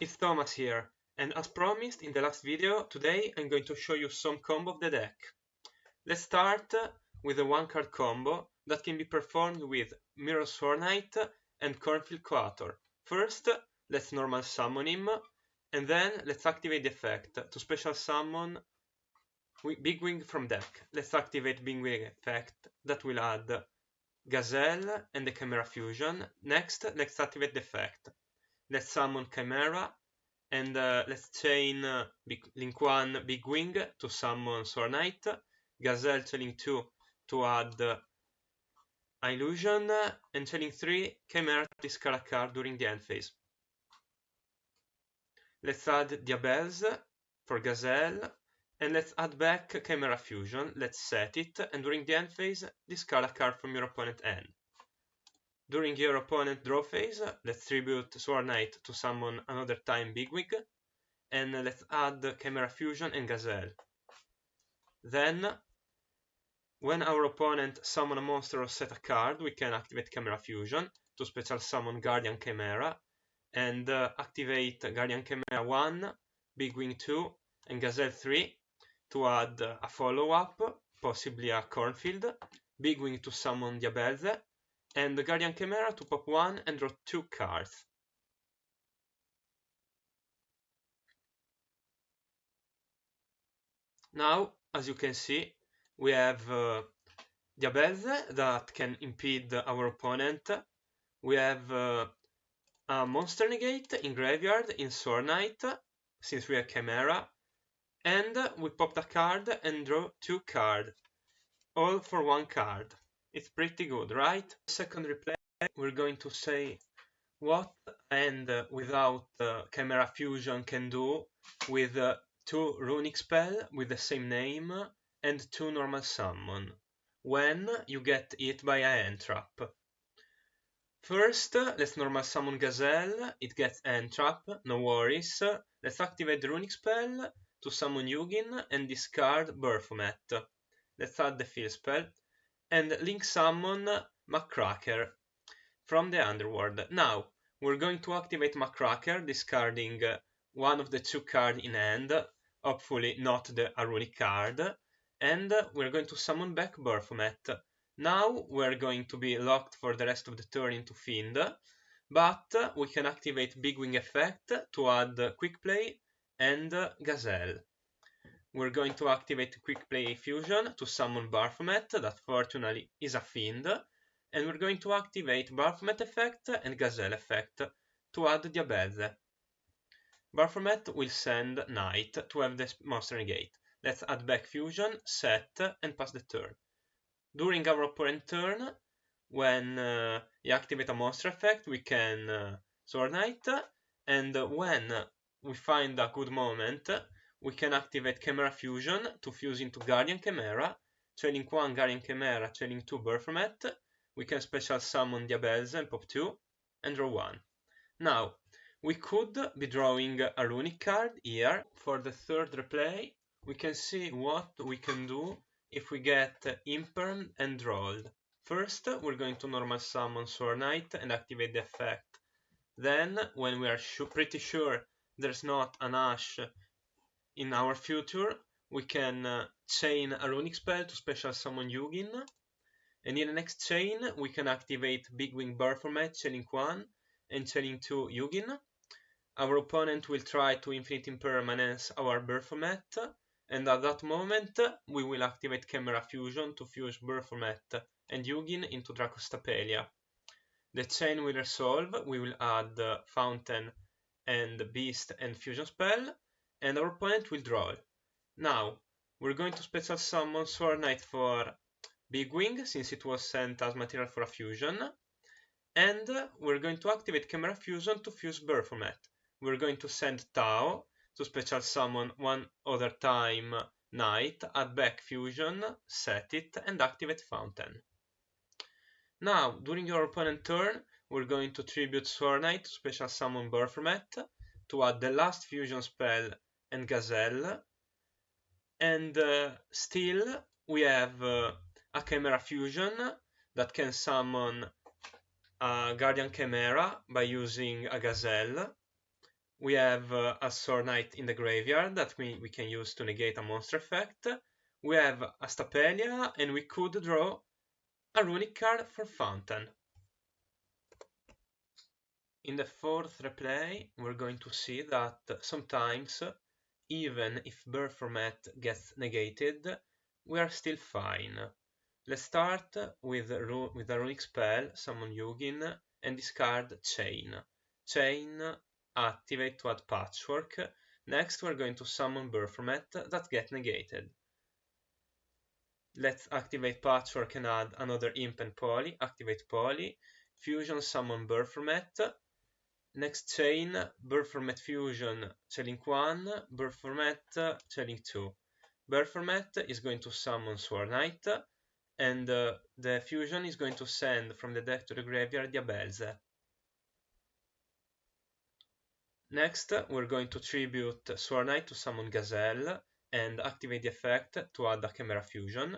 It's Thomas here, and as promised in the last video, today I'm going to show you some combo of the deck. Let's start with a one-card combo that can be performed with Mirror Sword Knight and Cornfield Coator. First, let's normal summon him, and then let's activate the effect to special summon Big Wing from deck. Let's activate Big Wing effect that will add Gazelle and the Chimera Fusion. Next, let's activate the effect. Let's summon Chimera, and let's chain link 1 Big Wing to summon Sword Knight, Gazelle chaining 2 to add Illusion, and chaining 3 Chimera to discard a card during the end phase. Let's add Diabels for Gazelle, and let's add back Chimera Fusion. Let's set it, and during the end phase, discard a card from your opponent's end. During your opponent draw phase, let's tribute Sword Knight to summon another time Big Wing, and let's add Chimera Fusion and Gazelle. Then, when our opponent summon a monster or set a card, we can activate Chimera Fusion to special summon Guardian Chimera, and activate Guardian Chimera 1, Big Wing 2, and Gazelle 3 to add a follow-up, possibly a Cornfield, Big Wing to summon Diabelze, and the Guardian Chimera to pop 1 and draw 2 cards. Now, as you can see, we have Diabelze that can impede our opponent. We have a monster negate in graveyard in Sword Knight, since we have Chimera, and we pop a card and draw 2 cards, all for 1 card. It's pretty good, right? Second replay, we're going to say what and without Chimera Fusion can do with 2 runick spell with the same name and 2 normal summon when you get hit by a hand trap. First, let's normal summon Gazelle. It gets hand trap, no worries. Let's activate the runick spell to summon Yugin and discard Baphomet. Let's add the field spell and link summon Muckraker from the underworld. Now, we're going to activate Muckraker, discarding one of the 2 cards in hand, hopefully not the runick card, and we're going to summon back Baphomet. Now we're going to be locked for the rest of the turn into Fiend, but we can activate Big Wing effect to add Quick Play and Gazelle. We're going to activate Quick Play Fusion to summon Baphomet, that fortunately is a Fiend, and we're going to activate Baphomet effect and Gazelle effect to add Diabelze. Baphomet will send Knight to have the monster negate. Let's add back Fusion, set, and pass the turn. During our opponent's turn, when you activate a monster effect, we can Sword Knight, and when we find a good moment, we can activate Chimera Fusion to fuse into Guardian Chimera, chaining 1 Guardian Chimera, chaining 2 Baphomet. We can special summon Diabelze and pop 2 and draw 1. Now, we could be drawing a runick card here. For the third replay, we can see what we can do if we get impermed and drawed. First, we're going to normal summon Sword Knight and activate the effect. Then, when we are pretty sure there's not an Ash in our future, we can chain a runick spell to special summon Yugin. And in the next chain, we can activate Big Wing Baphomet, chaining 1 and chaining 2 Yugin. Our opponent will try to Infinite Impermanence our Baphomet, and at that moment, we will activate Chimera Fusion to fuse Baphomet and Yugin into Dracostapelia. The chain will resolve, we will add Fountain and Beast and Fusion spell, and our opponent will draw. Now, we're going to special summon Sword Knight for Big Wing, since it was sent as material for a fusion, and we're going to activate Chimera Fusion to fuse Baphomet. We're going to send Tao to special summon 1 other time Knight, add back Fusion, set it, and activate Fountain. Now, during your opponent's turn, we're going to tribute Sword Knight to special summon Baphomet to add the last fusion spell and Gazelle, and still we have a Chimera Fusion that can summon a Guardian Chimera by using a Gazelle, We have a Sword Knight in the graveyard that we can use to negate a monster effect. We have a Stapelia, and we could draw a runic card for Fountain. In the fourth replay, we're going to see that sometimes, even if birth format gets negated, we are still fine. Let's start with a runic spell, summon Yugin, and discard Chain. Chain activate to add Patchwork. Next we're going to summon birth format that get negated. Let's activate Patchwork and add another Imp and Poly. Activate Poly. Fusion summon birth format. Next chain, birth format fusion, Chelink 1, birth format, Chelink 2. Birth format is going to summon Sword Knight, and the fusion is going to send from the deck to the graveyard Diabelze. Next, we're going to tribute Sword Knight to summon Gazelle, and activate the effect to add a Chimera Fusion.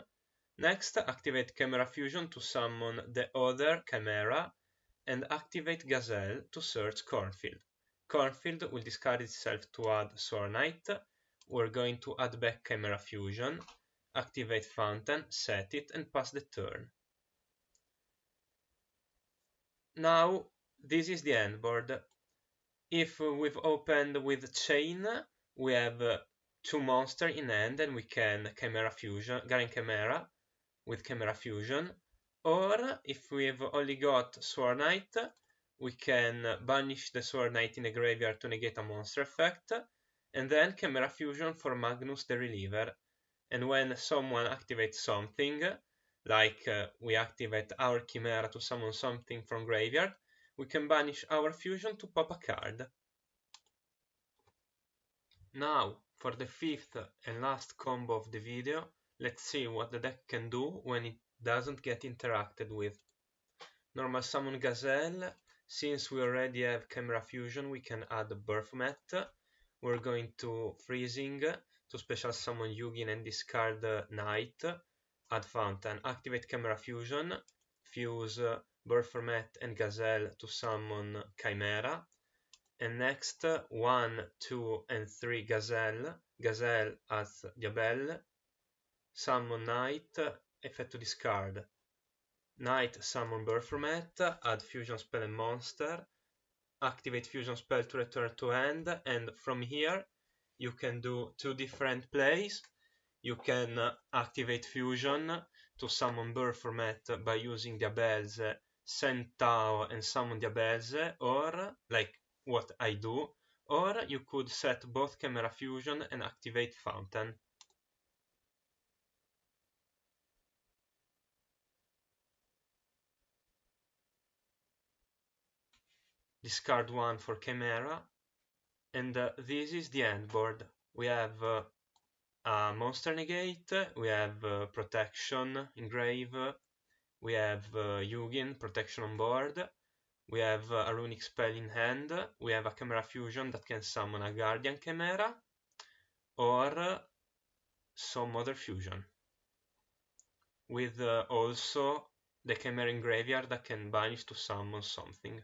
Next, activate Chimera Fusion to summon the other Chimera, and activate Gazelle to search Cornfield. Cornfield will discard itself to add Sword Knight. We're going to add back Chimera Fusion, activate Fountain, set it, and pass the turn. Now, this is the end board. If we've opened with Chain, we have two monsters in hand, and we can Chimera Fusion, Garen Chimera with Chimera Fusion. Or, if we've only got Sword Knight, we can banish the Sword Knight in the graveyard to negate a monster effect, and then Chimera Fusion for Magnus the Reliever. And when someone activates something, like we activate our Chimera to summon something from graveyard, we can banish our fusion to pop a card. Now, for the fifth and last combo of the video, let's see what the deck can do when it doesn't get interacted with. Normal summon Gazelle. Since we already have Chimera Fusion, we can add Birth Mat. We're going to Freezing to special summon Yugin and discard Knight. Add Fountain. Activate Chimera Fusion. Fuse Birth Mat and Gazelle to summon Chimera. And next, 1, 2, and 3 Gazelle. Gazelle as Diabelle. Summon Knight. Effect to discard. Knight summon Birth Format, add Fusion Spell and Monster, activate Fusion Spell to return to hand, and from here you can do two different plays. You can activate Fusion to summon Birth Format by using Diabelze, send Tao and summon Diabelze, or, like what I do, or you could set both Chimera Fusion and activate Fountain. Discard 1 for Chimera, and this is the end board. We have a monster negate, we have protection engrave, we have Yugin, protection on board, we have a runic spell in hand, we have a Chimera Fusion that can summon a Guardian Chimera, or some other fusion, with also the Chimera in graveyard that can banish to summon something.